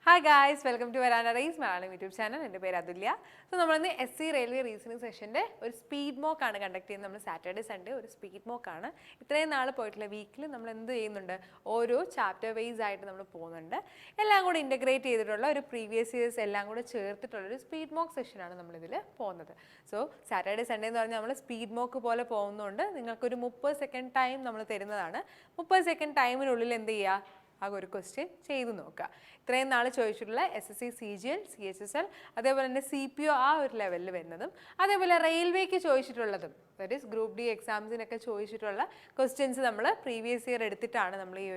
Hi guys, welcome to Varana Race, Malayalam YouTube channel. എൻ്റെ പേര് അതുല്യ. So നമ്മൾ ഇന്ന് SC റെയിൽവേ റീസണിംഗ് സെഷന്റെ ഒരു സ്പീഡ് മോക്ക് ആണ് കണ്ടക്ട് ചെയ്യുന്നത്. നമ്മൾ സാറ്റർഡേ സൺഡേ ഒരു സ്പീഡ് മോക്ക് ആണ്. ഇത്രയും നാൾ പോയിട്ടുള്ള വീക്കിൽ നമ്മൾ എന്ത് ചെയ്യുന്നുണ്ട്? ഓരോ ചാപ്റ്റർ വൈസ് ആയിട്ട് നമ്മൾ പോകുന്നുണ്ട്. എല്ലാം കൂടി ഇന്റഗ്രേറ്റ് ചെയ്തിട്ടുള്ള ഒരു പ്രീവിയസ് ഇയേഴ്സ് എല്ലാം കൂടി ചേർത്തിട്ടുള്ള ഒരു സ്പീഡ് മോക്ക് സെഷൻ ആണ് നമ്മൾ ഇതിൽ പോകുന്നത്. സോ സാറ്റർഡേ സൺഡേ എന്ന് പറഞ്ഞാൽ നമ്മൾ സ്പീഡ് മോക്ക് പോലെ പോകുന്നതുകൊണ്ട് നിങ്ങൾക്കൊരു 30 സെക്കൻഡ് ടൈം നമ്മൾ തരുന്നതാണ്. 30 സെക്കൻഡ് ടൈമിനുള്ളിൽ എന്ത് ചെയ്യുക? ആകെ ഒരു ക്വസ്റ്റ്യൻ ചെയ്ത് നോക്കുക. ഇത്രയും നാൾ ചോദിച്ചിട്ടുള്ള SSC CGL CHSL അതേപോലെ തന്നെ CPO ആ ഒരു ലെവലിൽ വരുന്നതും അതേപോലെ റെയിൽവേക്ക് ചോദിച്ചിട്ടുള്ളതും ദാറ്റ് ഈസ് ഗ്രൂപ്പ് ഡി എക്സാംസിനൊക്കെ ചോദിച്ചിട്ടുള്ള ക്വസ്റ്റ്യൻസ് നമ്മൾ പ്രീവിയസ് ഇയർ എടുത്തിട്ടാണ് നമ്മൾ ഈ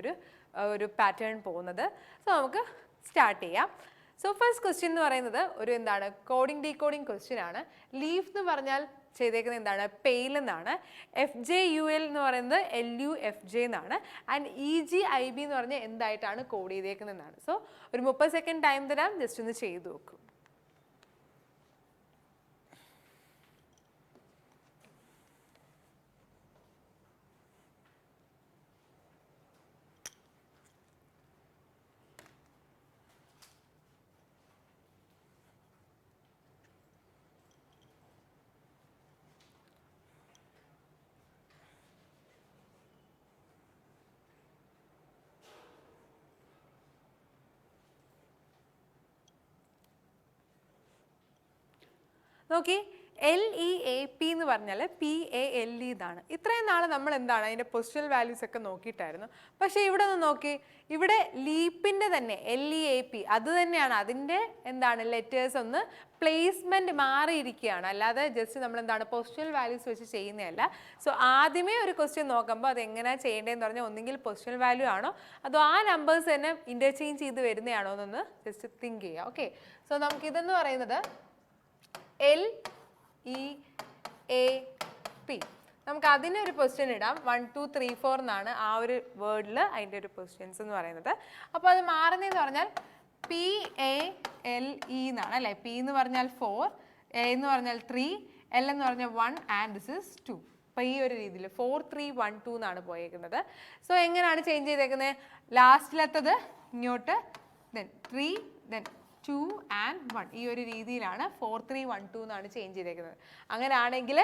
ഒരു പാറ്റേൺ പോകുന്നത്. സോ നമുക്ക് സ്റ്റാർട്ട് ചെയ്യാം. സോ ഫസ്റ്റ് ക്വസ്റ്റ്യൻ എന്ന് പറയുന്നത് ഒരു എന്താണ് കോഡിംഗ് ഡീകോഡിംഗ് ക്വസ്റ്റ്യൻ ആണ്. ലീഫ് എന്ന് പറഞ്ഞാൽ ചെയ്തേക്കുന്നത് എന്താണ്? പെയിൽ എന്നാണ്. FJUL എന്ന് പറയുന്നത് LUFJ എന്നാണ്. ആൻഡ് EGIB എന്ന് പറഞ്ഞാൽ എന്തായിട്ടാണ് കോഡ് ചെയ്തേക്കുന്നതെന്നാണ്. സോ ഒരു 30 സെക്കൻഡ് ടൈം തരാം, ജസ്റ്റ് ഒന്ന് ചെയ്ത് നോക്കും. നോക്കി, LEAP എന്ന് പറഞ്ഞാൽ PALE ഇതാണ്. ഇത്രയും നാൾ നമ്മൾ എന്താണ് അതിൻ്റെ പൊസിഷണൽ വാല്യൂസ് ഒക്കെ നോക്കിയിട്ടായിരുന്നു. പക്ഷേ ഇവിടെ ഒന്ന് നോക്കി, ഇവിടെ ലീപ്പിൻ്റെ തന്നെ LEAP അത് തന്നെയാണ്. അതിൻ്റെ എന്താണ് ലെറ്റേഴ്സ് ഒന്ന് പ്ലേസ്മെൻറ്റ് മാറിയിരിക്കുകയാണ്, അല്ലാതെ ജസ്റ്റ് നമ്മൾ എന്താണ് പൊസിഷണൽ വാല്യൂസ് വെച്ച് ചെയ്യുന്നതല്ല. സോ ആദ്യമേ ഒരു ക്വസ്റ്റ്യൻ നോക്കുമ്പോൾ അത് എങ്ങനെയാണ് ചെയ്യേണ്ടതെന്ന് പറഞ്ഞാൽ ഒന്നുകിൽ പൊസിഷണൽ വാല്യൂ ആണോ അതോ ആ നമ്പേഴ്സ് തന്നെ ഇൻ്റർചേഞ്ച് ചെയ്ത് വരുന്നതാണോ എന്നൊന്ന് ജസ്റ്റ് തിങ്ക് ചെയ്യുക. ഓക്കെ, സോ നമുക്കിതെന്ന് പറയുന്നത് LEAP. നമുക്ക് അതിനൊരു ക്വസ്റ്റ്യൻ ഇടാം. 1 2 3 4 എന്നാണ് ആ ഒരു വേർഡിൽ അതിൻ്റെ ഒരു ക്വസ്റ്റ്യൻസ് എന്ന് പറയുന്നത്. അപ്പോൾ അത് മാറുന്നതെന്ന് പറഞ്ഞാൽ PALE എന്നാണ് അല്ലേ. P എന്ന് പറഞ്ഞാൽ 4, A എന്ന് പറഞ്ഞാൽ 3, L എന്ന് പറഞ്ഞാൽ 1 ആൻഡ് ദിസ് ഇസ് 2. അപ്പോൾ ഈ ഒരു രീതിയിൽ 4 3 1 2 എന്നാണ് പോയേക്കുന്നത്. സോ എങ്ങനെയാണ് ചേഞ്ച് ചെയ്തേക്കുന്നത്? ലാസ്റ്റിലെത്തത് ഇങ്ങോട്ട്, ദെൻ 3, ദെൻ 2 and 1 ഈ ഒരു രീതിയിലാണ് 4 3 1 2 എന്നാണ് ചേഞ്ച് ചെയ്തേക്കുന്നത്. അങ്ങനെയാണെങ്കിൽ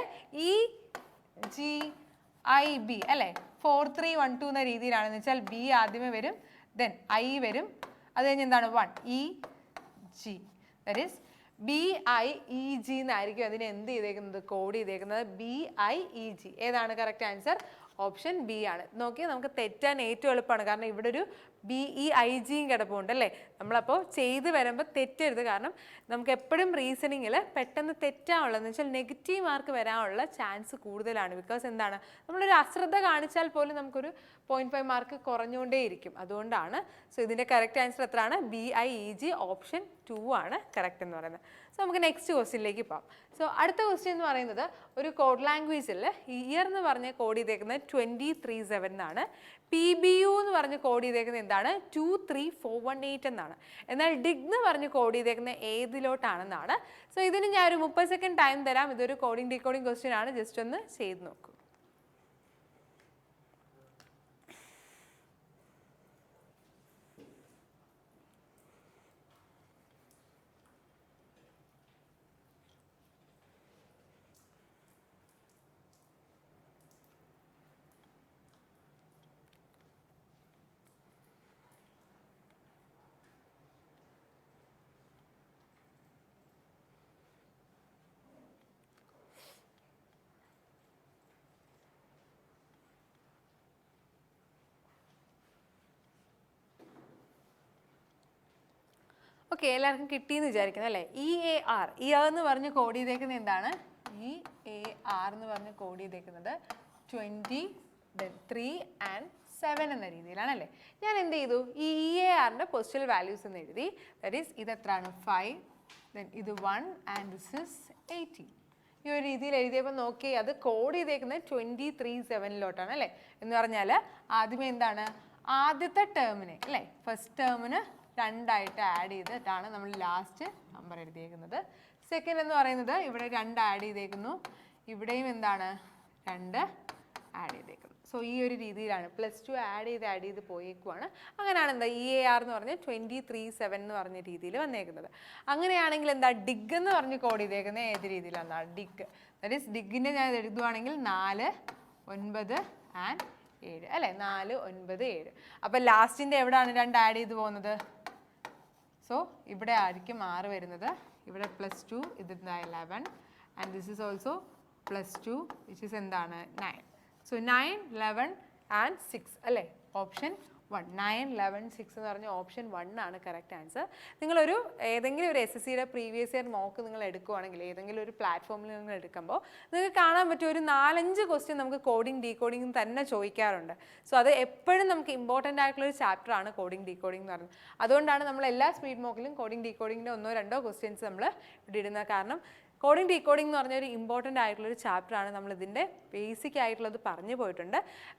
EGIB അല്ലേ 4 3 1 2 എന്ന രീതിയിലാണെന്ന് വെച്ചാൽ B ആദ്യമേ വരും, ദെൻ I വരും, അത് കഴിഞ്ഞ് എന്താണ് 1 EG, ദാറ്റ് ഈസ് BIEG എന്നായിരിക്കും അതിന് എന്ത് ചെയ്തേക്കുന്നത്? കോഡ് ചെയ്തേക്കുന്നത് BIEG. ഏതാണ് കറക്റ്റ് ആൻസർ? ഓപ്ഷൻ ബി ആണ്. നോക്കി, നമുക്ക് തെറ്റാൻ ഏറ്റവും എളുപ്പമാണ്, കാരണം ഇവിടെ ഒരു BEIGയും കിടപ്പുണ്ട് അല്ലേ. നമ്മളപ്പോൾ ചെയ്ത് വരുമ്പോൾ തെറ്റരുത്, കാരണം നമുക്ക് എപ്പോഴും റീസണിങ്ങിൽ പെട്ടെന്ന് തെറ്റാനുള്ളതെന്ന് വെച്ചാൽ നെഗറ്റീവ് മാർക്ക് വരാനുള്ള ചാൻസ് കൂടുതലാണ്. ബിക്കോസ് എന്താണ്, നമ്മളൊരു അശ്രദ്ധ കാണിച്ചാൽ പോലും നമുക്കൊരു 0.5 മാർക്ക് കുറഞ്ഞുകൊണ്ടേയിരിക്കും. അതുകൊണ്ടാണ്. സോ ഇതിൻ്റെ കറക്റ്റ് ആൻസർ എത്രയാണ്? BIEG ഓപ്ഷൻ 2 ആണ് കറക്റ്റ് എന്ന് പറയുന്നത്. സോ നമുക്ക് നെക്സ്റ്റ് ക്വസ്റ്റ്യനിലേക്ക് പോകാം. സോ അടുത്ത ക്വസ്റ്റ്യൻ എന്ന് പറയുന്നത് ഒരു കോഡ് ലാംഗ്വേജിൽ ഇയർ എന്ന് പറഞ്ഞ് കോഡ് ചെയ്തേക്കുന്നത് 2037 എന്നാണ്. PBU എന്ന് പറഞ്ഞ് കോഡ് ചെയ്തേക്കുന്നത് എന്താണ്? 23418 എന്നാണ്. എന്നാൽ ഡിഗ് എന്ന് പറഞ്ഞ് കോഡ് ചെയ്തേക്കുന്നത് ഏതിലോട്ടാണെന്നാണ്. സോ ഇതിന് ഞാൻ ഒരു 30 സെക്കൻഡ് ടൈം തരാം. ഇതൊരു കോഡിംഗ് ഡീകോഡിംഗ് ക്വസ്റ്റ്യൻ ആണ്, ജസ്റ്റ് ഒന്ന് ചെയ്ത് നോക്കൂ. ഓക്കെ, എല്ലാവർക്കും കിട്ടിയെന്ന് വിചാരിക്കുന്നു അല്ലേ. EAR എന്ന് പറഞ്ഞ് കോഡ് ചെയ്തേക്കുന്നത് എന്താണ്? EAR എന്ന് പറഞ്ഞ് കോഡ് ചെയ്തേക്കുന്നത് 20 3 and 7 എന്ന രീതിയിലാണ് അല്ലേ. ഞാൻ എന്ത് ചെയ്തു? ഈ EARൻ്റെ പൊസിഷണൽ വാല്യൂസ് എന്ന് എഴുതി. ദാറ്റ് ഈസ് ഇത് എത്രയാണ്? 5, ദെൻ ഇത് 1 ആൻഡ് ദിസ് ഇസ് 18. ഈ ഒരു രീതിയിൽ എഴുതിയപ്പോൾ നോക്കി, അത് കോഡ് ചെയ്തേക്കുന്നത് 2037 അല്ലേ. എന്ന് പറഞ്ഞാൽ ആദ്യമേ എന്താണ്, ആദ്യത്തെ ടേമിന് അല്ലേ, ഫസ്റ്റ് ടേമിന് 2 ആയിട്ട് ആഡ് ചെയ്തിട്ടാണ് നമ്മൾ ലാസ്റ്റ് നമ്പർ എഴുതിയേക്കുന്നത്. സെക്കൻഡ് എന്ന് പറയുന്നത് ഇവിടെ 2 ആഡ് ചെയ്തേക്കുന്നു, ഇവിടെയും എന്താണ് 2 ആഡ് ചെയ്തേക്കുന്നു. സോ ഈ ഒരു രീതിയിലാണ് +2 ആഡ് ചെയ്ത് പോയേക്കുവാണ്. അങ്ങനെയാണ് എന്താ EAR എന്ന് പറഞ്ഞാൽ 237 എന്ന് പറഞ്ഞ രീതിയിൽ വന്നേക്കുന്നത്. അങ്ങനെയാണെങ്കിൽ എന്താ ഡിഗ് എന്ന് പറഞ്ഞ് കോഡ് ചെയ്തേക്കുന്നത് ഏത് രീതിയിലാണ്? ഡിഗ് ദാറ്റ് ഈസ് ഡിഗിൻ്റെ ഞാൻ എഴുതുവാണെങ്കിൽ 4, 9 ആൻഡ് 7 അല്ലേ? 4, 9, 7. അപ്പം ലാസ്റ്റിൻ്റെ എവിടെയാണ് 2 ആഡ് ചെയ്ത് പോകുന്നത്? സോ ഇവിടെ ആയിരിക്കും 6 വരുന്നത്. ഇവിടെ +2 ഇത് 11 and this is also +2 which is എന്താണ് 9. സോ 9, 11 ആൻഡ് 6 അല്ലേ? ഓപ്ഷൻ 1. 9, 11, 6 എന്ന് പറഞ്ഞ ഓപ്ഷൻ 1 ആണ് കറക്റ്റ് ആൻസർ. നിങ്ങളൊരു ഏതെങ്കിലും ഒരു SSCയുടെ പ്രീവിയസ് ഇയർ മോക്ക് നിങ്ങൾ എടുക്കുവാണെങ്കിൽ ഏതെങ്കിലും ഒരു പ്ലാറ്റ്ഫോമിൽ നിങ്ങൾ എടുക്കുമ്പോൾ നിങ്ങൾക്ക് കാണാൻ പറ്റും ഒരു 4-5 ക്വസ്റ്റ്യൻ നമുക്ക് കോഡിങ് ഡീകോഡിങ് തന്നെ ചോദിക്കാറുണ്ട്. സോ അത് എപ്പോഴും നമുക്ക് ഇമ്പോർട്ടൻ്റ് ആയിട്ടുള്ള ഒരു ചാപ്റ്റർ ആണ് കോഡിങ് ഡീകോഡിങ് എന്ന് പറയുന്നത്. അതുകൊണ്ടാണ് നമ്മൾ എല്ലാ സ്പീഡ് മോക്കിലും കോഡിങ് ഡീകോഡിങ്ങിൻ്റെ 1-2 ക്വസ്റ്റ്യൻസ് നമ്മൾ ഇവിടെ ഇടുന്നത്. കാരണം കോഡിങ് ഡീകോഡിംഗ് എന്ന് പറഞ്ഞൊരു ഇമ്പോർട്ടൻ്റ് ആയിട്ടുള്ളൊരു ചാപ്റ്ററാണ്. നമ്മളിതിൻ്റെ ബേസിക് ആയിട്ടുള്ളത് പറഞ്ഞു പോയിട്ടുണ്ട്.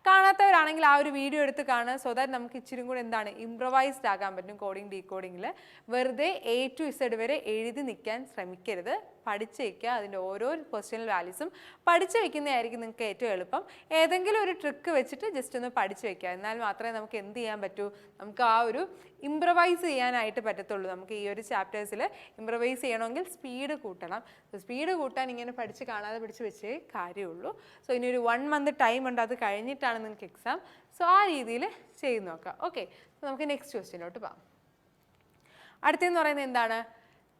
കാണാത്തവരാണെങ്കിൽ ആ ഒരു വീഡിയോ എടുത്ത് കാണുക. സോ ദാറ്റ് നമുക്ക് ഇച്ചിരി കൂടെ എന്താണ് ഇംപ്രവൈസ്ഡ് ആകാൻ പറ്റും കോഡിങ് ഡീകോഡിങ്ങിൽ. വെറുതെ A to Z വരെ എഴുതി നിൽക്കാൻ ശ്രമിക്കരുത്. പഠിച്ച് വയ്ക്കുക. അതിൻ്റെ ഓരോ ക്വസ്റ്റ്യൻ വാല്യൂസും പഠിച്ച് വയ്ക്കുന്നതായിരിക്കും നിങ്ങൾക്ക് ഏറ്റവും എളുപ്പം. ഏതെങ്കിലും ഒരു ട്രിക്ക് വെച്ചിട്ട് ജസ്റ്റ് ഒന്ന് പഠിച്ച് വയ്ക്കുക. എന്നാൽ മാത്രമേ നമുക്ക് എന്ത് ചെയ്യാൻ പറ്റൂ? നമുക്ക് ആ ഒരു ഇംപ്രവൈസ് ചെയ്യാനായിട്ട് പറ്റത്തുള്ളൂ. നമുക്ക് ഈ ഒരു ചാപ്റ്റേഴ്സിൽ ഇംപ്രവൈസ് ചെയ്യണമെങ്കിൽ സ്പീഡ് കൂട്ടണം. സ്പീഡ് കൂട്ടാൻ ഇങ്ങനെ പഠിച്ച് കാണാതെ പഠിച്ച് വെച്ചേ കാര്യമുള്ളൂ. സോ ഇനി ഒരു 1 month ടൈം ഉണ്ട്. അത് കഴിഞ്ഞിട്ടാണ് നിങ്ങൾക്ക് എക്സാം. സോ ആ രീതിയിൽ ചെയ്ത് നോക്കാം. ഓക്കെ, നമുക്ക് നെക്സ്റ്റ് ക്വസ്റ്റ്യനിലോട്ട് പോകാം. അടുത്തതെന്ന് പറയുന്നത് എന്താണ്?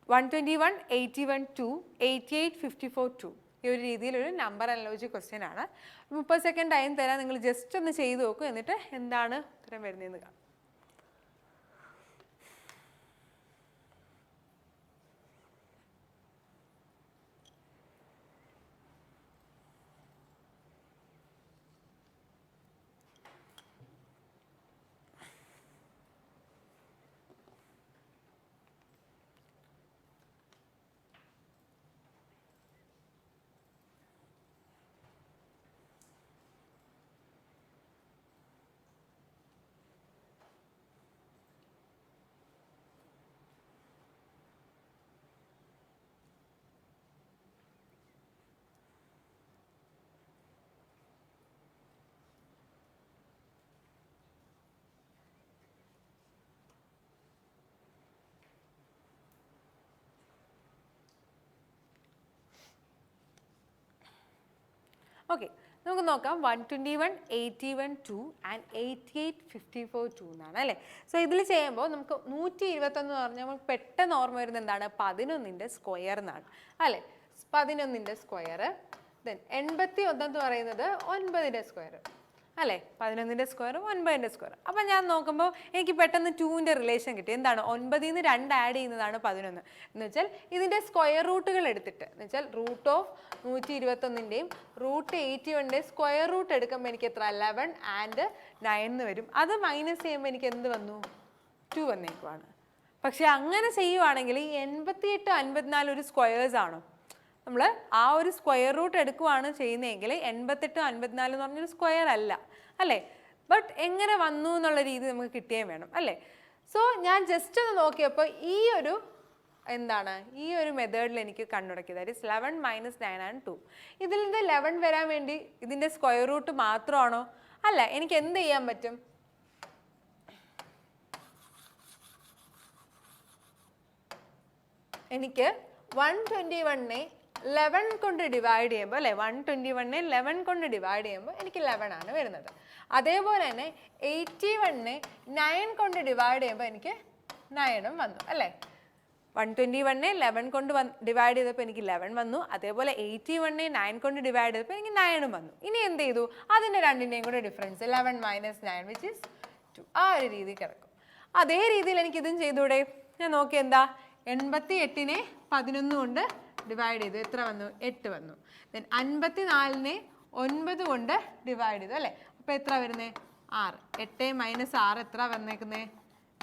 121, 81, 2, 88, 54, 2. ഈ ഒരു രീതിയിലൊരു നമ്പർ അനലോജി ക്വസ്റ്റ്യൻ ആണ്. 30 സെക്കൻഡ് ടൈം തരാം. നിങ്ങൾ ജസ്റ്റ് ഒന്ന് ചെയ്ത് നോക്കൂ. എന്നിട്ട് എന്താണ് ഉത്തരം വരുന്നതെന്ന് കാണാം. ഓക്കെ, നമുക്ക് നോക്കാം. 121, 81, 2 ആൻഡ് 88, 54, 2 എന്നാണ് അല്ലേ? സോ ഇതിൽ ചെയ്യുമ്പോൾ നമുക്ക് 121 എന്ന് പറഞ്ഞാൽ നമുക്ക് പെട്ടെന്ന് ഓർമ്മ വരുന്നത് എന്താണ്? 11ൻ്റെ സ്ക്വയർ എന്നാണ് അല്ലേ? 11ൻ്റെ സ്ക്വയർ. ദെൻ 81 എന്ന് പറയുന്നത് 9ൻ്റെ സ്ക്വയർ അല്ലേ? 11ൻ്റെ സ്ക്വയർ 9ൻ്റെ സ്ക്വയർ. അപ്പം ഞാൻ നോക്കുമ്പോൾ എനിക്ക് പെട്ടെന്ന് 2ൻ്റെ റിലേഷൻ കിട്ടി. എന്താണ്? 9ൽ നിന്ന് 2 ആഡ് ചെയ്യുന്നതാണ് 11 എന്ന് വെച്ചാൽ ഇതിൻ്റെ സ്ക്വയർ റൂട്ടുകൾ എടുത്തിട്ട് എന്ന് വെച്ചാൽ റൂട്ട് ഓഫ് 121ൻ്റെയും റൂട്ട് 81ൻ്റെയും സ്ക്വയർ റൂട്ട് എടുക്കുമ്പോൾ എനിക്ക് എത്ര? 11 ആൻഡ് 9 എന്ന് വരും. അത് മൈനസ് ചെയ്യുമ്പോൾ എനിക്ക് എന്ത് വന്നു? 2 വന്നേക്കുവാണ്. പക്ഷെ അങ്ങനെ ചെയ്യുവാണെങ്കിൽ ഈ 88, 54 ഒരു സ്ക്വയേഴ്സ് ആണോ? നമ്മൾ ആ ഒരു സ്ക്വയർ റൂട്ട് എടുക്കുവാണ് ചെയ്യുന്നതെങ്കിൽ 88, 54 എന്ന് പറഞ്ഞൊരു സ്ക്വയർ അല്ല അല്ലേ? ബട്ട് എങ്ങനെ വന്നു എന്നുള്ള രീതി നമുക്ക് കിട്ടുകയും വേണം അല്ലേ? സോ ഞാൻ ജസ്റ്റ് ഒന്ന് നോക്കിയപ്പോൾ ഈ ഒരു എന്താണ് ഈ ഒരു മെത്തേഡിൽ എനിക്ക് കണ്ടുടക്കിയത് ദാറ്റ് ഈസ് 11 - 9 and 2. ഇതിൽ നിന്ന് 11 വരാൻ വേണ്ടി ഇതിൻ്റെ സ്ക്വയർ റൂട്ട് മാത്രമാണോ? അല്ല, എനിക്ക് എന്ത് ചെയ്യാൻ പറ്റും? എനിക്ക് 121നെ 11 കൊണ്ട് ഡിവൈഡ് ചെയ്യുമ്പോൾ അല്ലേ? 121നെ 11 കൊണ്ട് ഡിവൈഡ് ചെയ്യുമ്പോൾ എനിക്ക് 11 ആണ് വരുന്നത്. അതേപോലെ തന്നെ 81നെ 9 കൊണ്ട് ഡിവൈഡ് ചെയ്യുമ്പോൾ എനിക്ക് 9ഉം വന്നു അല്ലേ? 121നെ 11 കൊണ്ട് ഡിവൈഡ് ചെയ്തപ്പോൾ എനിക്ക് 11 വന്നു. അതേപോലെ 81നെ 9 കൊണ്ട് ഡിവൈഡ് ചെയ്തപ്പോൾ എനിക്ക് 9ഉം വന്നു. ഇനി എന്ത് ചെയ്തു? അതിൻ്റെ രണ്ടിൻ്റെയും കൂടെ ഡിഫറൻസ് 11 - 9 വിച്ച് ഈസ് 2. ആ ഒരു രീതി കിടക്കും. അതേ രീതിയിൽ എനിക്ക് ഇതും ചെയ്തൂടെ? ഞാൻ നോക്കി എന്താ 88നെ 11 കൊണ്ട് ഡിവൈഡ് ചെയ്തു. എത്ര വന്നു? 8 വന്നു. ദെൻ 54നെ 9 കൊണ്ട് ഡിവൈഡ് ചെയ്തു അല്ലേ? അപ്പോൾ എത്ര വരുന്നത്? 6. 8 - 6 എത്ര വന്നേക്കുന്നത്?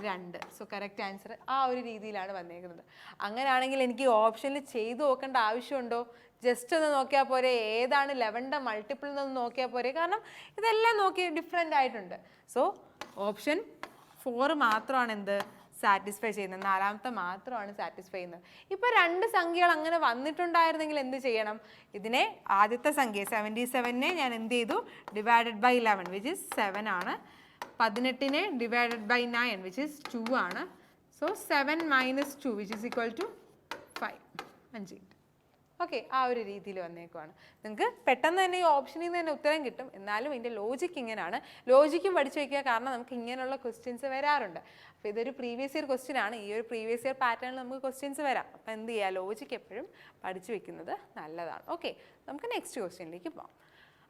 2. സോ കറക്റ്റ് ആൻസർ ആ ഒരു രീതിയിലാണ് വന്നേക്കുന്നത്. അങ്ങനെയാണെങ്കിൽ എനിക്ക് ഓപ്ഷനിൽ ചെയ്തു നോക്കേണ്ട ആവശ്യമുണ്ടോ? ജസ്റ്റ് ഒന്ന് നോക്കിയാൽ പോരെ? ഏതാണ് 11ൻ്റെ മൾട്ടിപ്പിൾ എന്നൊന്ന് നോക്കിയാൽ പോരെ? കാരണം ഇതെല്ലാം നോക്കി ഡിഫറെൻ്റ് ആയിട്ടുണ്ട്. സോ ഓപ്ഷൻ 4 മാത്രമാണ് എന്ത്? സാറ്റിസ്ഫൈ ചെയ്യുന്നത്, നാലാമത്തെ മാത്രമാണ് സാറ്റിസ്ഫൈ ചെയ്യുന്നത്. ഇപ്പോൾ രണ്ട് സംഖ്യകൾ അങ്ങനെ വന്നിട്ടുണ്ടായിരുന്നെങ്കിൽ എന്ത് ചെയ്യണം? ഇതിനെ ആദ്യത്തെ സംഖ്യ 77നെ ഞാൻ എന്ത് ചെയ്തു? ഡിവൈഡഡ് ബൈ 11 വിച്ച് ഇസ് 7 ആണ്. 18നെ ഡിവൈഡഡ് ബൈ 9 വിച്ച് ഇസ് 2 ആണ്. So 7 minus 2 which is equal to 5. 5. Okay, ആ ഒരു രീതിയിൽ വന്നേക്കുവാണ്. നിങ്ങൾക്ക് പെട്ടെന്ന് തന്നെ ഈ ഓപ്ഷനിൽ നിന്ന് തന്നെ ഉത്തരം കിട്ടും. എന്നാലും ഇതിൻ്റെ ലോജിക്ക് ഇങ്ങനെയാണ്. ലോജിക്കും പഠിച്ചു വയ്ക്കുക, കാരണം നമുക്ക് ഇങ്ങനെയുള്ള ക്വസ്റ്റ്യൻസ് വരാറുണ്ട്. അപ്പോൾ ഇതൊരു പ്രീവിയസ് ഇയർ ക്വസ്റ്റ്യൻ ആണ്. ഈ ഒരു പ്രീവിയസ് ഇയർ പാറ്റേണിൽ നമുക്ക് ക്വസ്റ്റ്യൻസ് വരാം. അപ്പോൾ എന്ത് ചെയ്യുക? ലോജിക്ക് എപ്പോഴും പഠിച്ചു വെക്കുന്നത് നല്ലതാണ്. ഓക്കെ, നമുക്ക് നെക്സ്റ്റ് ക്വസ്റ്റ്യനിലേക്ക് പോകാം.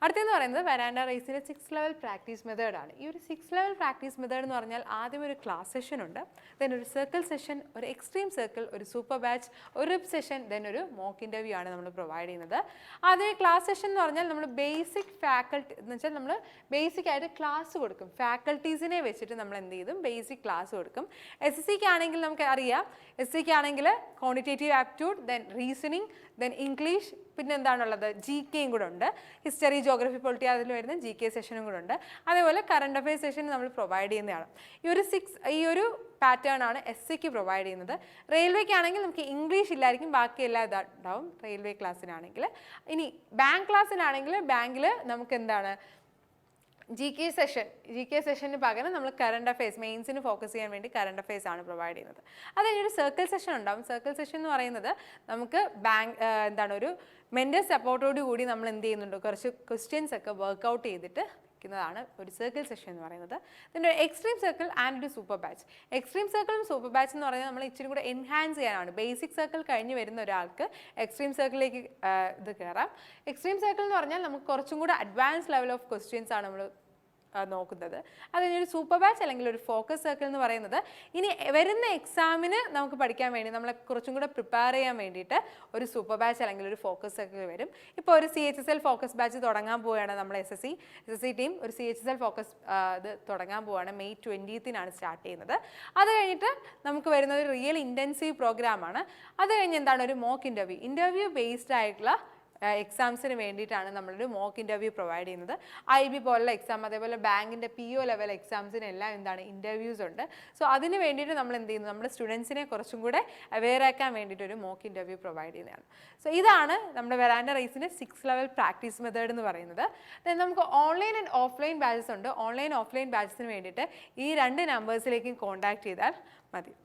അടുത്തെന്ന് പറയുന്നത് വരാൻഡ റേസിൻ്റെ 6 ലെവൽ പ്രാക്ടീസ് മെത്തേഡാണ്. ഈ ഒരു 6 ലെവൽ പ്രാക്ടീസ് മെത്തേഡ് എന്ന് പറഞ്ഞാൽ ആദ്യം ഒരു ക്ലാസ് സെഷൻ ഉണ്ട്, ദെൻ ഒരു സർക്കിൾ സെഷൻ, ഒരു എക്സ്ട്രീം സർക്കിൾ, ഒരു സൂപ്പർ ബാച്ച്, ഒരു റിപ്പ് സെഷൻ, ദെൻ ഒരു മോക്ക് ഇൻ്റർവ്യൂ ആണ് നമ്മൾ പ്രൊവൈഡ് ചെയ്യുന്നത്. ആദ്യം ക്ലാസ് സെഷൻ എന്ന് പറഞ്ഞാൽ നമ്മൾ ബേസിക് ഫാക്കൽറ്റി എന്ന് വെച്ചാൽ നമ്മൾ ബേസിക് ആയിട്ട് ക്ലാസ് കൊടുക്കും. ഫാക്കൽറ്റീസിനെ വെച്ചിട്ട് നമ്മൾ എന്ത് ചെയ്തും? ബേസിക് ക്ലാസ് കൊടുക്കും. SSCക്ക് ആണെങ്കിൽ നമുക്ക് അറിയാം, SSCക്ക് ആണെങ്കിൽ quantitative aptitude, then reasoning, then English, പിന്നെ എന്താണുള്ളത്? GKയും കൂടെ ഉണ്ട്. ഹിസ്റ്ററി, ജോഗ്രഫി, പൊളിറ്റി അതിൽ വരുന്ന GK സെഷനും കൂടെ ഉണ്ട്. അതേപോലെ കറണ്ട് അഫയേഴ്സ് സെഷൻ നമ്മൾ പ്രൊവൈഡ് ചെയ്യുന്നതാണ്. ഈ ഒരു പാറ്റേൺ ആണ് SCക്ക് പ്രൊവൈഡ് ചെയ്യുന്നത്. റെയിൽവേക്ക് ആണെങ്കിൽ നമുക്ക് ഇംഗ്ലീഷ് ഇല്ലായിരിക്കും, ബാക്കി എല്ലാ ഇതുണ്ടാവും റെയിൽവേ ക്ലാസ്സിനാണെങ്കിൽ. ഇനി ബാങ്ക് ക്ലാസ്സിനാണെങ്കിൽ ബാങ്കിൽ നമുക്ക് എന്താണ്? GK സെഷന് പകരം നമ്മൾ കറണ്ട് അഫയേഴ്സ് മെയിൻസിന് ഫോക്കസ് ചെയ്യാൻ വേണ്ടി കറണ്ട് അഫയേഴ്സ് ആണ് പ്രൊവൈഡ് ചെയ്യുന്നത്. അത് കഴിഞ്ഞൊരു സർക്കിൾ സെഷൻ ഉണ്ടാവും. സർക്കിൾ സെഷൻ എന്ന് പറയുന്നത് നമുക്ക് ഒരു മെൻ്റൽ സപ്പോർട്ടോടു കൂടി നമ്മൾ എന്ത് ചെയ്യുന്നുണ്ട്? കുറച്ച് ക്വസ്റ്റ്യൻസ് ഒക്കെ വർക്ക്ഔട്ട് ചെയ്തിട്ട് ാണ് ഒരു സർക്കിൾ സെഷൻ എന്ന് പറയുന്നത്. പിന്നെ എക്സ്ട്രീം സർക്കിൾ ആൻഡ് ഒരു സൂപ്പർ ബാച്ച്. എക്സ്ട്രീം സർക്കിളും സൂപ്പർ ബാച്ച് എന്ന് പറയുന്നത് നമ്മൾ ഇച്ചിരി കൂടെ എൻഹാൻസ് ചെയ്യാനാണ്. ബേസിക് സർക്കിൾ കഴിഞ്ഞ് വരുന്ന ഒരാൾക്ക് എക്സ്ട്രീം സർക്കിളിലേക്ക് ഇത് കയറാം. എക്സ്ട്രീം സർക്കിൾ എന്ന് പറഞ്ഞാൽ നമുക്ക് കുറച്ചും കൂടെ അഡ്വാൻസ് ലെവൽ ഓഫ് ക്വസ്റ്റ്യൻസ് ആണ് നമ്മൾ നോക്കുന്നത്. അതിനൊരു സൂപ്പർ ബാച്ച് അല്ലെങ്കിൽ ഒരു ഫോക്കസ് സർക്കിൾ എന്ന് പറയുന്നത് ഇനി വരുന്ന എക്സാമിന് നമുക്ക് പഠിക്കാൻ വേണ്ടി നമ്മളെ കുറച്ചും കൂടെ പ്രിപ്പയർ ചെയ്യാൻ വേണ്ടിയിട്ട് ഒരു സൂപ്പർ ബാച്ച് അല്ലെങ്കിൽ ഒരു ഫോക്കസ് സർക്കിൾ വരും. ഇപ്പോൾ ഒരു CHSL ഫോക്കസ് ബാച്ച് തുടങ്ങാൻ പോവുകയാണ്. നമ്മൾ SSC ടീം ഒരു CHSL ഫോക്കസ് ഇത് തുടങ്ങാൻ പോവുകയാണ്. May 20th സ്റ്റാർട്ട് ചെയ്യുന്നത്. അത് കഴിഞ്ഞിട്ട് നമുക്ക് വരുന്ന ഒരു റിയൽ ഇൻറ്റൻസീവ് പ്രോഗ്രാമാണ്. അത് കഴിഞ്ഞ് എന്താണ്? ഒരു മോക്ക് ഇൻ്റർവ്യൂ ബേസ്ഡ് ആയിട്ടുള്ള എക്സാംസിന് വേണ്ടിയിട്ടാണ് നമ്മളൊരു മോക്ക് ഇൻ്റർവ്യൂ പ്രൊവൈഡ് ചെയ്യുന്നത്. IB പോലുള്ള എക്സാം, അതേപോലെ ബാങ്കിൻ്റെ PO ലെവൽ എക്സാംസിനെല്ലാം എന്താണ്? ഇൻ്റർവ്യൂസ് ഉണ്ട്. സോ അതിന് വേണ്ടിയിട്ട് നമ്മൾ എന്ത് ചെയ്യുന്നു? നമ്മുടെ സ്റ്റുഡൻസിനെ കുറച്ചും കൂടെ അവെയർ ആക്കാൻ വേണ്ടിയിട്ട് ഒരു മോക്ക് ഇൻ്റർവ്യൂ പ്രൊവൈഡ് ചെയ്യുന്നതാണ്. സോ ഇതാണ് നമ്മുടെ വരാൻഡ റേസിൻ്റെ 6 ലെവൽ പ്രാക്ടീസ് മെത്തേഡ് എന്ന് പറയുന്നത്. ദെൻ നമുക്ക് ഓൺലൈൻ ആൻഡ് ഓഫ്ലൈൻ ബാച്ചസ് ഉണ്ട്. ഓൺലൈൻ ഓഫ്ലൈൻ ബാച്ചസിന് വേണ്ടിയിട്ട് ഈ 2 നമ്പേഴ്സിലേക്കും കോൺടാക്ട് ചെയ്താൽ മതി.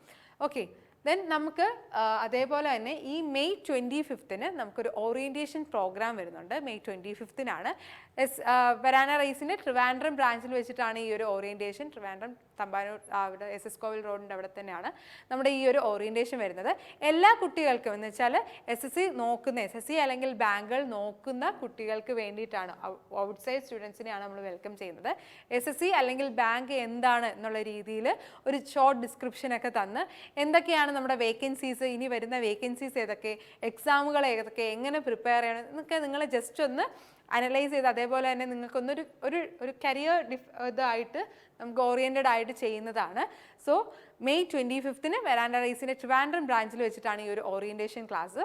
ഓക്കെ, ദെൻ നമുക്ക് അതേപോലെ തന്നെ ഈ May 25 നമുക്കൊരു ഓറിയൻറ്റേഷൻ പ്രോഗ്രാം വരുന്നുണ്ട്. May 25 വരാന റേസിൻ്റെ ട്രിവാൻഡ്രം ബ്രാഞ്ചിൽ വെച്ചിട്ടാണ് ഈ ഒരു ഓറിയൻറ്റേഷൻ. ട്രിവാൻഡ്രം തമ്പാനൂർ അവിടെ SS കോവിൽ റോഡിൻ്റെ അവിടെ തന്നെയാണ് നമ്മുടെ ഈ ഒരു ഓറിയൻറ്റേഷൻ വരുന്നത്. എല്ലാ കുട്ടികൾക്കും എന്ന് വെച്ചാൽ SSC അല്ലെങ്കിൽ ബാങ്കുകൾ നോക്കുന്ന കുട്ടികൾക്ക് വേണ്ടിയിട്ടാണ്. ഔട്ട്സൈഡ് സ്റ്റുഡൻസിനെയാണ് നമ്മൾ വെൽക്കം ചെയ്യുന്നത്. SSC അല്ലെങ്കിൽ ബാങ്ക് എന്താണ് എന്നുള്ള രീതിയിൽ ഒരു ഷോർട്ട് ഡിസ്ക്രിപ്ഷനൊക്കെ തന്ന് എന്തൊക്കെയാണ് നമ്മുടെ വേക്കൻസീസ്, ഇനി വരുന്ന വേക്കൻസീസ് ഏതൊക്കെ, എക്സാമുകൾ ഏതൊക്കെ, എങ്ങനെ പ്രിപ്പയർ ചെയ്യണം എന്നൊക്കെ നിങ്ങൾ ജസ്റ്റ് ഒന്ന് അനലൈസ് ചെയ്ത് അതേപോലെ തന്നെ നിങ്ങൾക്കൊന്നൊരു ഒരു കരിയർ ഇതായിട്ട് നമുക്ക് ഓറിയൻറ്റഡ് ആയിട്ട് ചെയ്യുന്നതാണ്. സോ May 25 വരാൻഡ റേസിൻ്റെ ട്രിവാൻഡ്രം ബ്രാഞ്ചിൽ വെച്ചിട്ടാണ് ഈ ഒരു ഓറിയൻറ്റേഷൻ ക്ലാസ്.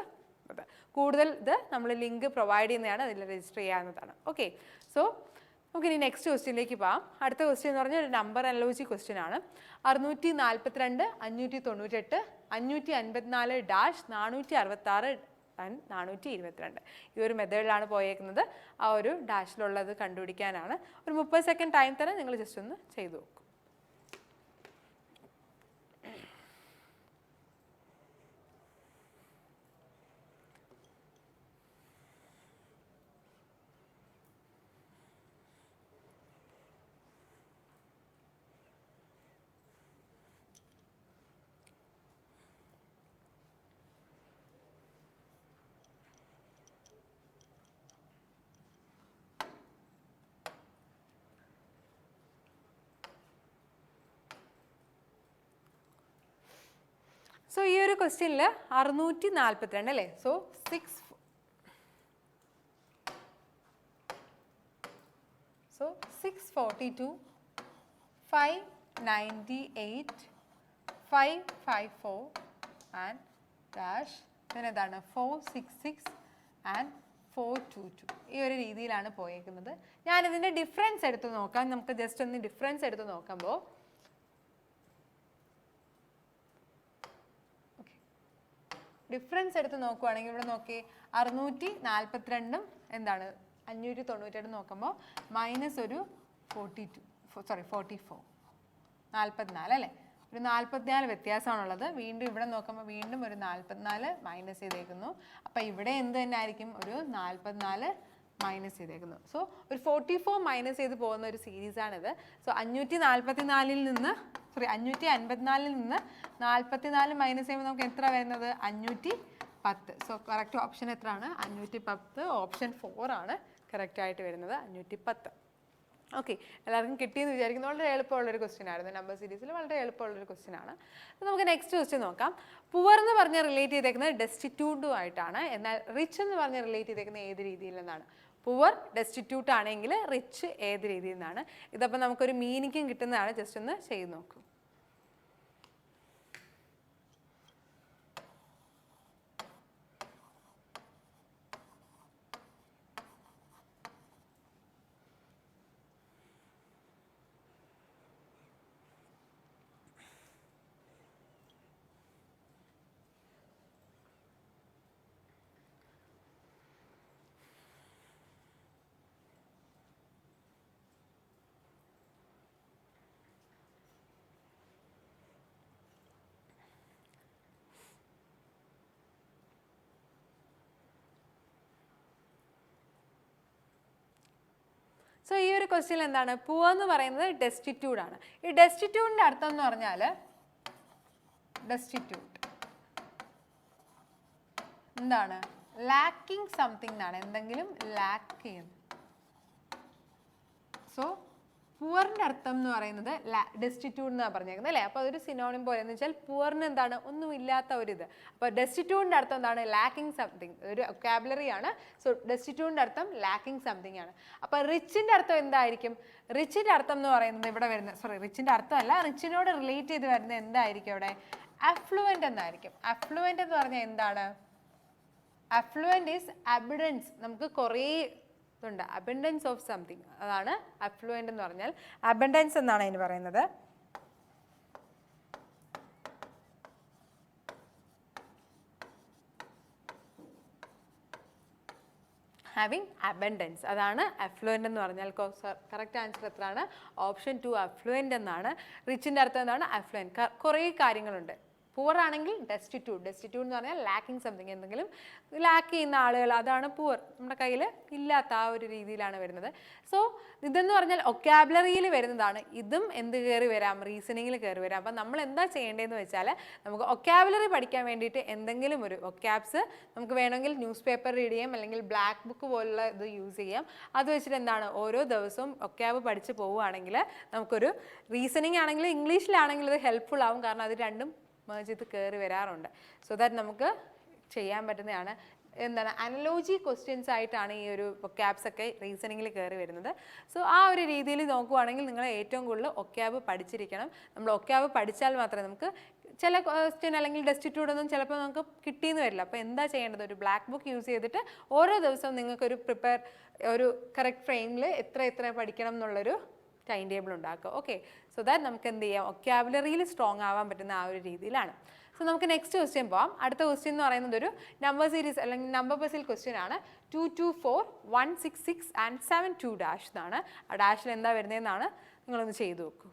കൂടുതൽ ഇത് നമ്മൾ ലിങ്ക് പ്രൊവൈഡ് ചെയ്യുന്നതാണ്, അതിൽ രജിസ്റ്റർ ചെയ്യാവുന്നതാണ്. ഓക്കെ, സോ നമുക്കിനി നെക്സ്റ്റ് ക്വസ്റ്റ്യനിലേക്ക് പോകാം. അടുത്ത ക്വസ്റ്റ്യൻ എന്ന് പറഞ്ഞാൽ ഒരു നമ്പർ അനലോജി ക്വസ്റ്റ്യൻ ആണ്. 642, 598, 554 -466 and 422 ഈ ഒരു മെത്തേഡിലാണ് പോയേക്കുന്നത്. ആ ഒരു ഡാഷിലുള്ളത് കണ്ടുപിടിക്കാനാണ്. ഒരു 30 സെക്കൻഡ് ടൈം തന്നെ നിങ്ങൾ ജസ്റ്റ് ഒന്ന് ചെയ്തു നോക്കും. സോ ഈ ഒരു ക്വസ്റ്റ്യനിൽ 642 അല്ലേ? സോ 642, 598, 554 ആൻഡ് ഡാഷ് പിന്നെ എന്താണ് 466 ആൻഡ് 422 ഈ ഒരു രീതിയിലാണ് പോയേക്കുന്നത്. ഞാനിതിൻ്റെ ഡിഫറൻസ് എടുത്ത് നോക്കാം. നമുക്ക് ജസ്റ്റ് ഒന്ന് ഡിഫറൻസ് എടുത്ത് നോക്കുമ്പോൾ ഡിഫറൻസ് എടുത്ത് നോക്കുവാണെങ്കിൽ ഇവിടെ നോക്കി 642 എന്താണ് 592 നോക്കുമ്പോൾ മൈനസ് ഒരു 44 44 അല്ലേ, ഒരു 44 വ്യത്യാസമാണുള്ളത്. വീണ്ടും ഇവിടെ നോക്കുമ്പോൾ വീണ്ടും ഒരു 44 മൈനസ് ചെയ്തേക്കുന്നു. അപ്പം ഇവിടെ എന്ത് തന്നെ ആയിരിക്കും, ഒരു 44 മൈനസ് ചെയ്തേക്കുന്നു. സോ ഒരു 44 മൈനസ് ചെയ്ത് പോകുന്ന ഒരു സീരീസാണിത്. സോ 554 നിന്ന് 44 മൈനസ് ചെയ്യുമ്പോൾ നമുക്ക് എത്ര വരുന്നത്, 510. സോ കറക്റ്റ് ഓപ്ഷൻ എത്രയാണ്, 510. ഓപ്ഷൻ 4 ആണ് കറക്റ്റ് ആയിട്ട് വരുന്നത്, 510. ഓക്കെ, എല്ലാവർക്കും കിട്ടിയെന്ന് വിചാരിക്കുന്നു. വളരെ എളുപ്പമുള്ളൊരു ക്വസ്റ്റ്യൻ ആയിരുന്നു, നമ്പർ സീരീസിൽ വളരെ എളുപ്പമുള്ളൊരു ക്വസ്റ്റ്യൻ ആണ്. അപ്പോൾ നമുക്ക് നെക്സ്റ്റ് ക്വസ്റ്റ്യൻ നോക്കാം. പുവർ എന്ന് പറഞ്ഞ് റിലേറ്റ് ചെയ്തേക്കുന്നത് ഡെസ്റ്റിറ്റ്യൂട്ടും ആയിട്ടാണ്. എന്നാൽ റിച്ച് എന്ന് പറഞ്ഞ് റിലേറ്റ് ചെയ്തേക്കുന്നത് ഏത് രീതിയിൽ നിന്നാണ്? പുവർ ഡെസ്റ്റിറ്റ്യൂട്ട് ആണെങ്കിൽ റിച്ച് ഏത് രീതിയിൽ നിന്നാണ്? ഇതപ്പോൾ നമുക്കൊരു മീനിങ്ങും കിട്ടുന്നതാണ്. ജസ്റ്റ് ഒന്ന് ചെയ്ത് നോക്കൂ. സോ ഈ ഒരു ക്വസ്റ്റ്യൻ എന്താണ്, പുവർ എന്ന് പറയുന്നത് ഡെസ്റ്റിറ്റ്യൂട്ട് ആണ്. ഈ ഡെസ്റ്റിറ്റ്യൂട്ടിന്റെ അർത്ഥം എന്ന് പറഞ്ഞാൽ ഡെസ്റ്റിറ്റ്യൂട്ട് എന്താണ്, ലാക്കിംഗ് സംതിങ് എന്നാണ്, എന്തെങ്കിലും ലാക്ക് ചെയ്യുന്നു. സോ പുവറിന്റെ അർത്ഥം എന്ന് പറയുന്നത് ഡെസ്റ്റിറ്റ്യൂട്ട് എന്നാണ് പറഞ്ഞേക്കുന്നത് അല്ലേ. അപ്പോൾ അതൊരു സിനോണിം പോലെ എന്ന് വെച്ചാൽ പുവറിന് എന്താണ്, ഒന്നുമില്ലാത്ത ഒരിത്. അപ്പോൾ ഡെസ്റ്റിറ്റ്യൂട്ടിന്റെ അർത്ഥം എന്താണ്, ലാക്കിംഗ് സംതിങ്, ഒരു വൊക്കാബുലറി ആണ്. സോ ഡെസ്റ്റിറ്റ്യൂട്ടിന്റെ അർത്ഥം ലാക്കിംഗ് സംതിങ് ആണ്. അപ്പോൾ റിച്ചിന്റെ അർത്ഥം എന്തായിരിക്കും? റിച്ചിന്റെ അർത്ഥം എന്ന് പറയുന്നത് ഇവിടെ വരുന്നത്, റിച്ചിന്റെ അർത്ഥമല്ല, റിച്ചിനോട് റിലേറ്റ് ചെയ്ത് വരുന്നത് എന്തായിരിക്കും അവിടെ? അഫ്ലുവൻ്റ് എന്നായിരിക്കും. അഫ്ലുവൻ്റ് എന്ന് പറഞ്ഞാൽ എന്താണ്? Affluent is അബിഡൻസ്. നമുക്ക് കുറേ ഇതുണ്ട്, അബൻഡൻസ് ഓഫ് സംതിങ്, അതാണ് അഫ്ലുവൻ്റ് എന്ന് പറഞ്ഞാൽ. അബൻഡൻസ് എന്നാണ് അതിന് പറയുന്നത്. ഹാവിങ് അബൻഡൻസ്, അതാണ് അഫ്ലുവൻ്റ് എന്ന് പറഞ്ഞാൽ. കറക്റ്റ് ആൻസർ എത്രയാണ്? ഓപ്ഷൻ 2 അഫ്ലുവൻ്റ് എന്നാണ്. റിച്ചിൻ്റെ അർത്ഥം എന്താണ്? അഫ്ലുവൻ്റ്. കുറേ കാര്യങ്ങളുണ്ട്. പുവർ ആണെങ്കിൽ ഡെസ്റ്റിറ്റ്യൂട്ട്. ഡെസ്റ്റിറ്റ്യൂട്ട് എന്ന് പറഞ്ഞാൽ ലാക്കിംഗ് സംതിങ്, എന്തെങ്കിലും ലാക്ക് ചെയ്യുന്ന ആളുകൾ, അതാണ് പുവർ. നമ്മുടെ കയ്യിൽ ഇല്ലാത്ത ആ ഒരു രീതിയിലാണ് വരുന്നത്. സോ ഇതെന്ന് പറഞ്ഞാൽ ഒക്കാബുലറിയിൽ വരുന്നതാണ്. ഇതും എന്ത് കയറി വരാം? റീസണിങ്ങിൽ കയറി വരാം. അപ്പം നമ്മൾ എന്താ ചെയ്യേണ്ടതെന്ന് വെച്ചാൽ, നമുക്ക് ഒക്കാബുലറി പഠിക്കാൻ വേണ്ടിയിട്ട് എന്തെങ്കിലും ഒരു ഒക്കാബ്സ് നമുക്ക് വേണമെങ്കിൽ ന്യൂസ് പേപ്പർ റീഡ് ചെയ്യാം, അല്ലെങ്കിൽ ബ്ലാക്ക് ബുക്ക് പോലുള്ള ഇത് യൂസ് ചെയ്യാം. അത് വെച്ചിട്ട് എന്താണ്, ഓരോ ദിവസവും ഒക്കാബ് പഠിച്ച് പോവുകയാണെങ്കിൽ നമുക്കൊരു റീസണിങ് ആണെങ്കിൽ ഇംഗ്ലീഷിലാണെങ്കിൽ ഇത് ഹെൽപ്ഫുൾ ആവും. കാരണം അത് രണ്ടും മേജ് ചെയ്ത് കയറി വരാറുണ്ട്. സോ ദാറ്റ് നമുക്ക് ചെയ്യാൻ പറ്റുന്നതാണ്. എന്താണ്, അനലോജി ക്വസ്റ്റ്യൻസ് ആയിട്ടാണ് ഈ ഒരു ഒക്കാബ്സ് ഒക്കെ റീസണിങ്ങിൽ കയറി വരുന്നത്. സോ ആ ഒരു രീതിയിൽ നോക്കുവാണെങ്കിൽ നിങ്ങൾ ഏറ്റവും കൂടുതൽ ഒക്കാബ് പഠിച്ചിരിക്കണം. നമ്മൾ ഒക്കാബ് പഠിച്ചാൽ മാത്രമേ നമുക്ക് ചില ക്വസ്റ്റ്യൻ അല്ലെങ്കിൽ ഡെസ്റ്റിറ്റ്യൂട്ട് ഒന്നും ചിലപ്പോൾ നമുക്ക് കിട്ടിയെന്ന് വരില്ല. അപ്പോൾ എന്താ ചെയ്യേണ്ടത്? ഒരു ബ്ലാക്ക് ബുക്ക് യൂസ് ചെയ്തിട്ട് ഓരോ ദിവസവും നിങ്ങൾക്കൊരു ഒരു കറക്റ്റ് ഫ്രെയിമിൽ എത്ര പഠിക്കണം എന്നുള്ളൊരു ടൈം ടേബിൾ ഉണ്ടാക്കുക. ഓക്കെ, സോ ദാറ്റ് നമുക്ക് എന്ത് ചെയ്യാം, ഒക്കാബുലറിയിൽ സ്ട്രോങ് ആവാൻ പറ്റുന്ന ആ ഒരു രീതിയിലാണ്. സോ നമുക്ക് നെക്സ്റ്റ് ക്വസ്റ്റ്യൻ പോവാം. അടുത്ത ക്വസ്റ്റ്യൻ എന്ന് പറയുന്നത് ഒരു നമ്പർ സീരീസ് അല്ലെങ്കിൽ നമ്പർ ബസിൽ ക്വസ്റ്റ്യൻ ആണ്. 224 166 and 72 ഡാഷ് എന്നാണ്. ആ ഡാഷിൽ എന്താ വരുന്നതെന്നാണ്, നിങ്ങളൊന്ന് ചെയ്തു നോക്കൂ.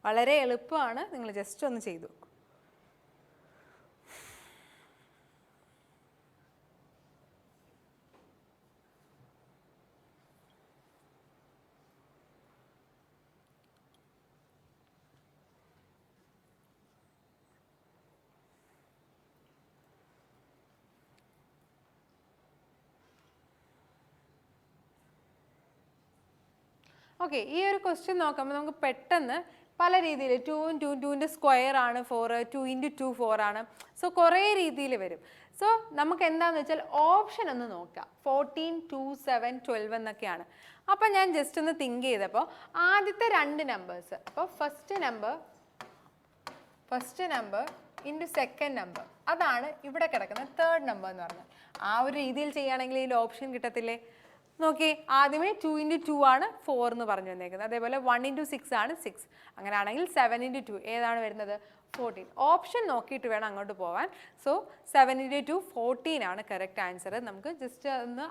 വളരെ എളുപ്പമാണ്, നിങ്ങൾ ജസ്റ്റ് ഒന്ന് ചെയ്തു നോക്കൂ. ഓക്കെ, ഈ ഒരു ക്വസ്റ്റ്യൻ നോക്കുമ്പോൾ നമുക്ക് പെട്ടെന്ന് പല രീതിയിൽ 2 2ൻ്റെ സ്ക്വയർ ആണ് 4, 2 × 2 4 ആണ്. സോ കുറേ രീതിയിൽ വരും. സോ നമുക്ക് എന്താണെന്ന് വെച്ചാൽ ഓപ്ഷൻ ഒന്ന് നോക്കാം. 14 2 7 12 എന്നൊക്കെയാണ്. അപ്പം ഞാൻ ജസ്റ്റ് ഒന്ന് തിങ്ക് ചെയ്തപ്പോൾ ആദ്യത്തെ 2 നമ്പേഴ്സ്, അപ്പോൾ first number into second number, അതാണ് ഇവിടെ കിടക്കുന്ന തേർഡ് നമ്പർ എന്ന് പറഞ്ഞാൽ. ആ ഒരു രീതിയിൽ ചെയ്യുകയാണെങ്കിൽ ഇതിൽ ഓപ്ഷൻ കിട്ടത്തില്ലേ? നോക്കിയേ, ആദ്യമേ 2 × 2 ആണ് 4 എന്ന് പറഞ്ഞു വന്നേക്കുന്നത്. അതേപോലെ 1 × 6 ആണ് 6. അങ്ങനെയാണെങ്കിൽ 7 × 2 ഏതാണ് വരുന്നത്? 14. ഓപ്ഷൻ നോക്കിയിട്ട് വേണം അങ്ങോട്ട് പോകാൻ. സോ 7 × 2 14 ആണ് കറക്റ്റ് ആൻസർ. നമുക്ക് ജസ്റ്റ് ഒന്ന്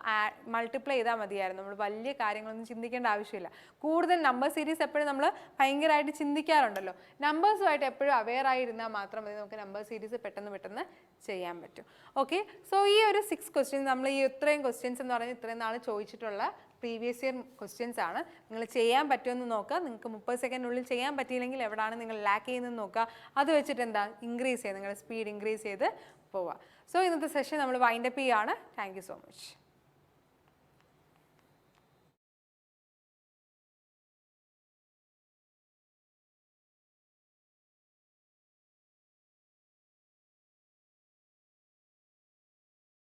മൾട്ടിപ്ലൈ ചെയ്താൽ മതിയായിരുന്നു. നമ്മൾ വലിയ കാര്യങ്ങളൊന്നും ചിന്തിക്കേണ്ട ആവശ്യമില്ല. കൂടുതൽ നമ്പർ സീരീസ് എപ്പോഴും നമ്മൾ ഭയങ്കരമായിട്ട് ചിന്തിക്കാറുണ്ടല്ലോ. നമ്പേഴ്സുമായിട്ട് എപ്പോഴും അവെയർ ആയിരുന്നാൽ മാത്രം മതി നമുക്ക് നമ്പർ സീരീസ് പെട്ടെന്ന് ചെയ്യാൻ പറ്റും. ഓക്കെ, സോ ഈ ഒരു 6 ക്വസ്റ്റ്യൻസ് നമ്മൾ ഈ ഇത്രയും ക്വസ്റ്റ്യൻസ് എന്ന് പറയുന്നത് ഇത്രയും നാൾ ചോദിച്ചിട്ടുള്ള പ്രീവിയസ് ഇയർ ക്വസ്റ്റ്യൻസ് ആണ്. നിങ്ങൾ ചെയ്യാൻ പറ്റുമെന്ന് നോക്കുക. നിങ്ങൾക്ക് 30 സെക്കൻഡിനുള്ളിൽ ചെയ്യാൻ പറ്റിയില്ലെങ്കിൽ എവിടെയാണ് നിങ്ങൾ ലാക്ക് ചെയ്യുന്നതെന്ന് നോക്കുക. അത് വെച്ചിട്ട് എന്താ ഇൻക്രീസ് ചെയ്യുക, നിങ്ങളുടെ സ്പീഡ് ഇൻക്രീസ് ചെയ്ത് പോവുക. സോ ഇന്നത്തെ സെഷൻ നമ്മൾ വൈൻഡപ്പ് ചെയ്യുകയാണ്. Thank you so much.